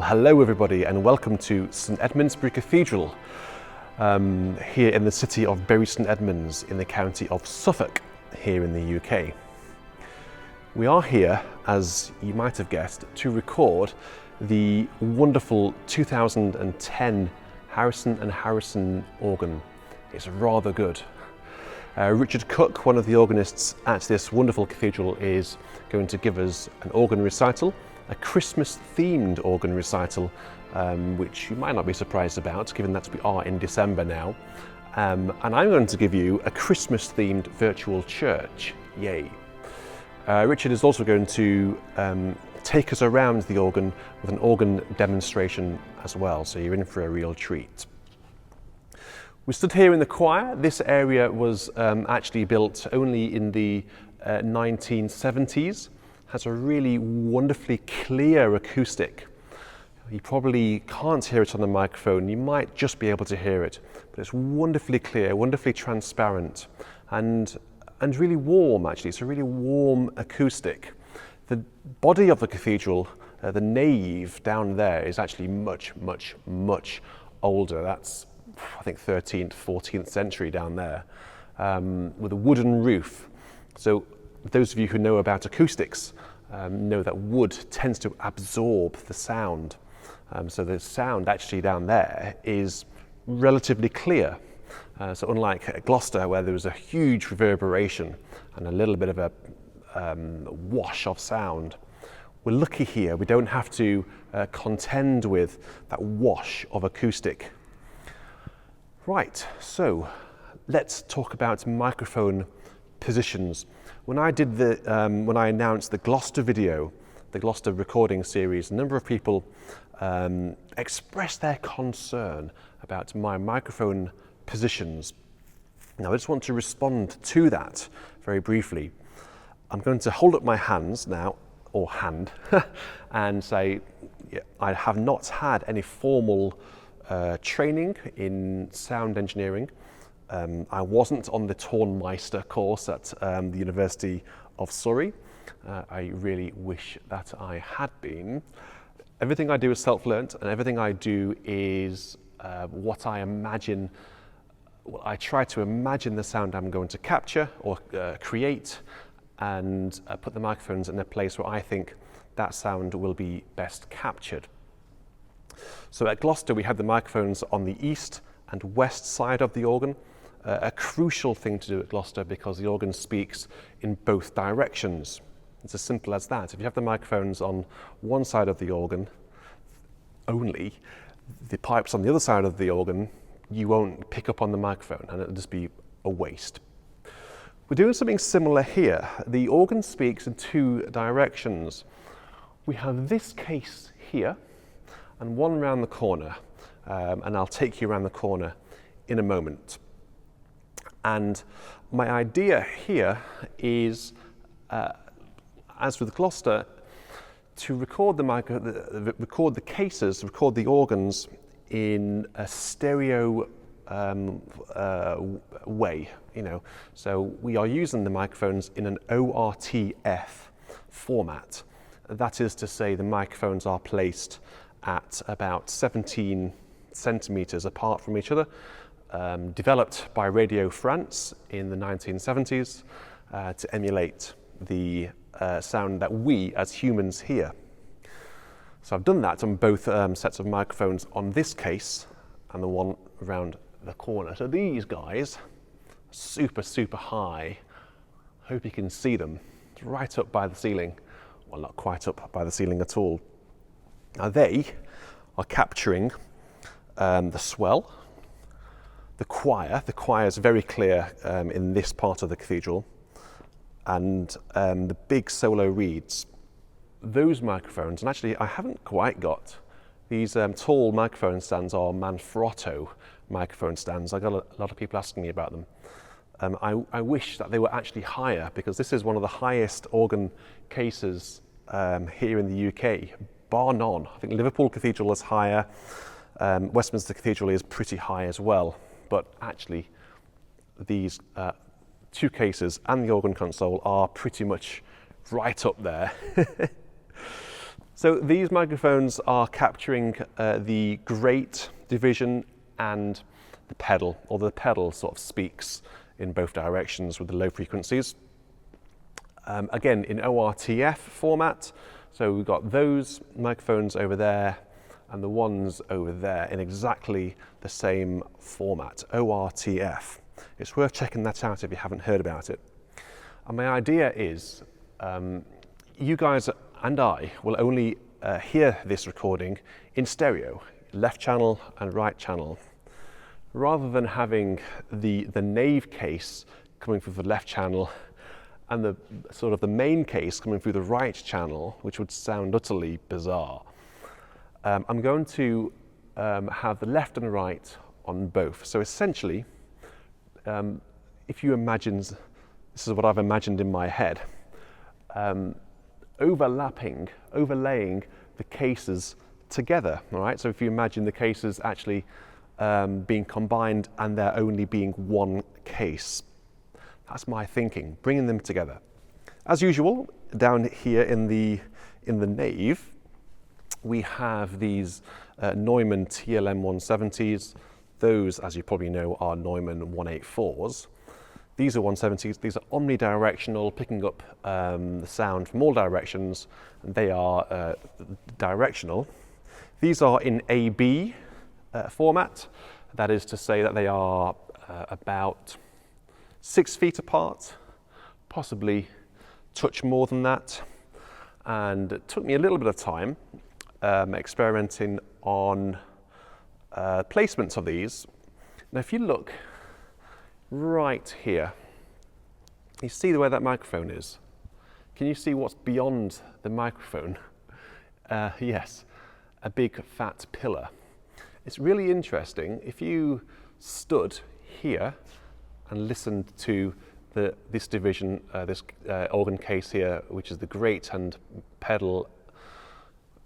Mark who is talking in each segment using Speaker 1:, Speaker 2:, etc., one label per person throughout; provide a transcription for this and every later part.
Speaker 1: Well, hello everybody and welcome to St Edmundsbury Cathedral here in the city of Bury St Edmunds in the county of Suffolk here in the UK. We are here, as you might have guessed, to record the wonderful 2010 Harrison and Harrison organ. It's rather good. Richard Cook, one of the organists at this wonderful cathedral, is going to give us an organ recital, a Christmas-themed organ recital, which you might not be surprised about, given that we are in December now. And I'm going to give you a Christmas-themed virtual church. Yay! Richard is also going to take us around the organ with an organ demonstration as well, so you're in for a real treat. We stood here in the choir. This area was actually built only in the 1970s. Has a really wonderfully clear acoustic. You probably can't hear it on the microphone. You might just be able to hear it, but it's wonderfully clear, wonderfully transparent, and really warm actually. It's a really warm acoustic. The body of the cathedral, the nave down there, is actually much older. That's, I think, 13th, 14th century down there, with a wooden roof. So those of you who know about acoustics know that wood tends to absorb the sound. So the sound actually down there is relatively clear. So unlike Gloucester, where there was a huge reverberation and a little bit of a wash of sound, we're lucky here. We don't have to contend with that wash of acoustic. Right, so let's talk about microphone positions. When I did when I announced the Gloucester video, the Gloucester recording series, a number of people expressed their concern about my microphone positions. Now I just want to respond to that very briefly. I'm going to hold up my hands now, or hand, and say, yeah, I have not had any formal training in sound engineering. I wasn't on the Tonmeister course at the University of Surrey. I really wish that I had been. Everything I do is self-learnt, and everything I do is what I imagine. Well, I try to imagine the sound I'm going to capture or create, and put the microphones in a place where I think that sound will be best captured. So at Gloucester we had the microphones on the east and west side of the organ. A crucial thing to do at Gloucester because the organ speaks in both directions. It's as simple as that. If you have the microphones on one side of the organ only, the pipes on the other side of the organ, you won't pick up on the microphone and it'll just be a waste. We're doing something similar here. The organ speaks in two directions. We have this case here and one round the corner, and I'll take you around the corner in a moment. And my idea here is, as with Gloucester, to record record the cases, record the organs in a stereo way. You know, so we are using the microphones in an ORTF format. That is to say, the microphones are placed at about 17 centimeters apart from each other. Developed by Radio France in the 1970s to emulate the sound that we as humans hear. So I've done that on both sets of microphones on this case and the one around the corner. So these guys, super high. Hope you can see them. It's right up by the ceiling. Well, not quite up by the ceiling at all. Now they are capturing the swell. The choir is very clear in this part of the cathedral, and the big solo reeds. Those microphones, and actually I haven't quite got these tall microphone stands are Manfrotto microphone stands. I got a lot of people asking me about them. I wish that they were actually higher, because this is one of the highest organ cases here in the UK, bar none. I think Liverpool Cathedral is higher, Westminster Cathedral is pretty high as well. But actually, these two cases and the organ console are pretty much right up there. So these microphones are capturing the grate division and the pedal, or the pedal sort of speaks in both directions with the low frequencies. Again, in ORTF format, so we've got those microphones over there and the ones over there in exactly the same format, ORTF. It's worth checking that out if you haven't heard about it. And my idea is, you guys and I will only hear this recording in stereo, left channel and right channel, rather than having the nave case coming through the left channel and the sort of the main case coming through the right channel, which would sound utterly bizarre. I'm going to have the left and right on both. So essentially, if you imagine, this is what I've imagined in my head, overlaying the cases together, all right? So if you imagine the cases actually being combined and there only being one case. That's my thinking, bringing them together. As usual, down here in the nave, we have these Neumann TLM 170s. Those, as you probably know, are Neumann 184s. These are 170s. These are omnidirectional, picking up the sound from all directions, and they are directional. These are in AB format. That is to say that they are about 6 feet apart, possibly touch more than that. And it took me a little bit of time experimenting on placements of these. Now, if you look right here, you see where that microphone is. Can you see what's beyond the microphone? Yes, a big fat pillar. It's really interesting. If you stood here and listened to this division, this organ case here, which is the grate and pedal,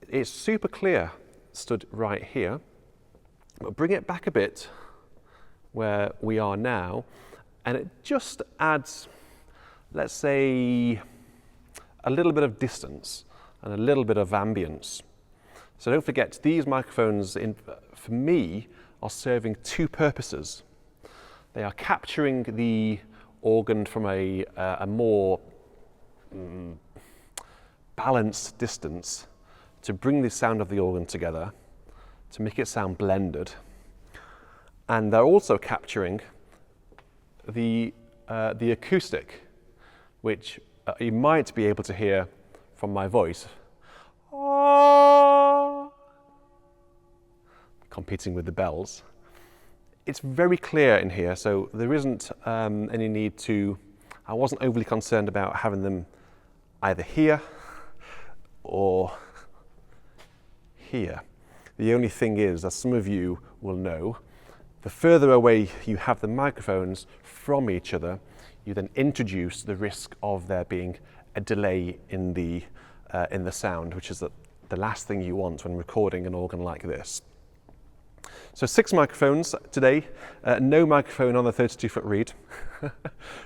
Speaker 1: it's super clear, stood right here. But bring it back a bit where we are now, and it just adds, let's say, a little bit of distance and a little bit of ambience. So don't forget, these microphones, for me, are serving two purposes. They are capturing the organ from a more balanced distance to bring the sound of the organ together, to make it sound blended. And they're also capturing the acoustic, which you might be able to hear from my voice, competing with the bells. It's very clear in here, so there isn't any need to, I wasn't overly concerned about having them either here or here. The only thing is, as some of you will know, the further away you have the microphones from each other, you then introduce the risk of there being a delay in the sound, which is the last thing you want when recording an organ like this. So 6 microphones today, no microphone on the 32-foot reed.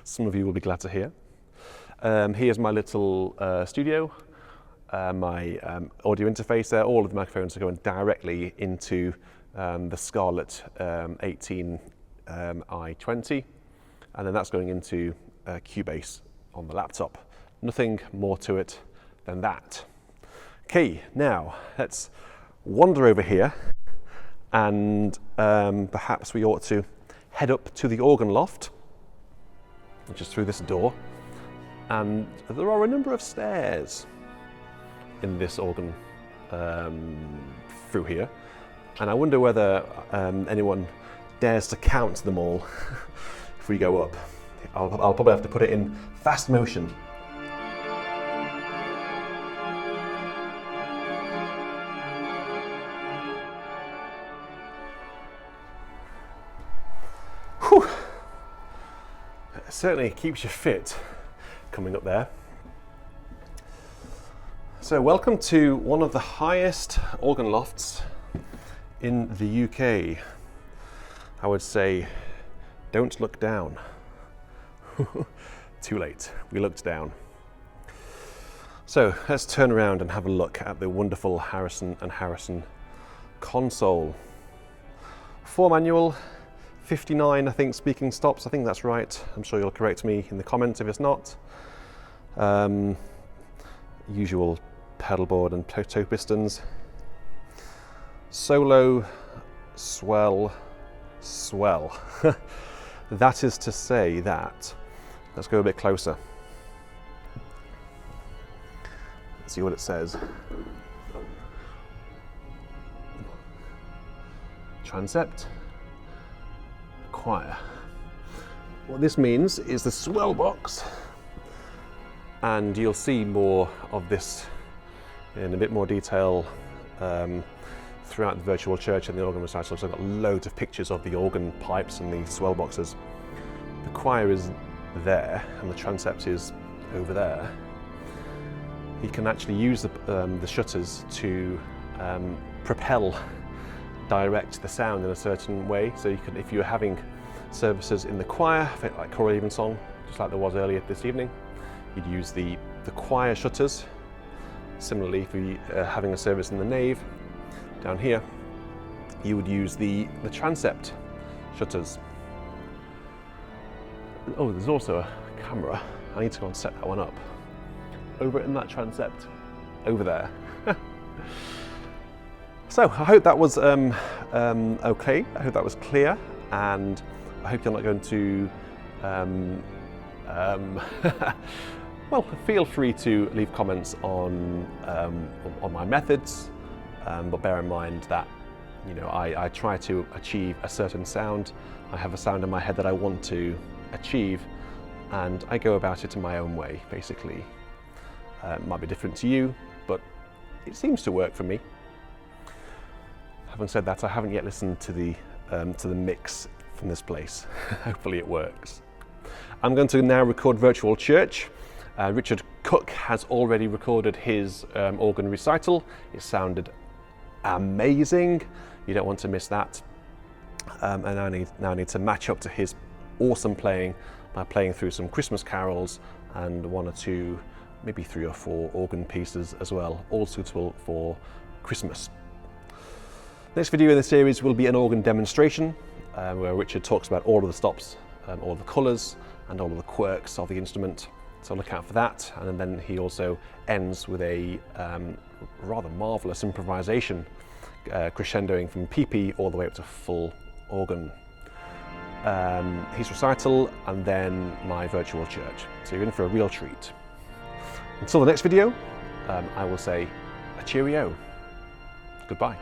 Speaker 1: Some of you will be glad to hear. Here's my little studio, my audio interface there. All of the microphones are going directly into the Scarlett 18 i20, and then that's going into Cubase on the laptop. Nothing more to it than that. Okay, now let's wander over here, and perhaps we ought to head up to the organ loft, which is through this door. And there are a number of stairs in this organ through here, and I wonder whether anyone dares to count them all if we go up. I'll probably have to put it in fast motion. Whew. It certainly keeps you fit coming up there. So welcome to one of the highest organ lofts in the UK. I would say, don't look down. Too late, we looked down. So let's turn around and have a look at the wonderful Harrison & Harrison console. 4 manual, 59 I think speaking stops, I think that's right. I'm sure you'll correct me in the comments if it's not. Usual pedal board and toe pistons. Solo, swell, swell. That is to say that, let's go a bit closer. Let's see what it says. Transept, choir. What this means is the swell box, and you'll see more of this in a bit more detail throughout the virtual church and the organ recital. So I've got loads of pictures of the organ pipes and the swell boxes. The choir is there and the transept is over there. You can actually use the shutters to direct the sound in a certain way. So you can, if you're having services in the choir, like choral evensong, just like there was earlier this evening, you'd use the choir shutters. Similarly, if you're having a service in the nave, down here, you would use the transept shutters. Oh, there's also a camera. I need to go and set that one up. Over in that transept, over there. So I hope that was okay. I hope that was clear, and I hope you're not going to well, feel free to leave comments on my methods, but bear in mind that, you know, I try to achieve a certain sound. I have a sound in my head that I want to achieve, and I go about it in my own way, basically. It might be different to you, but it seems to work for me. Having said that, I haven't yet listened to the mix from this place. Hopefully it works. I'm going to now record virtual church. Richard Cook has already recorded his organ recital. It sounded amazing. You don't want to miss that. And I now need to match up to his awesome playing by playing through some Christmas carols and 1 or 2, maybe 3 or 4 organ pieces as well, all suitable for Christmas. Next video in the series will be an organ demonstration where Richard talks about all of the stops, all of the colours and all of the quirks of the instrument. So look out for that. And then he also ends with a rather marvellous improvisation, crescendoing from PP all the way up to full organ. His recital and then my virtual church. So you're in for a real treat. Until the next video, I will say a cheerio. Goodbye.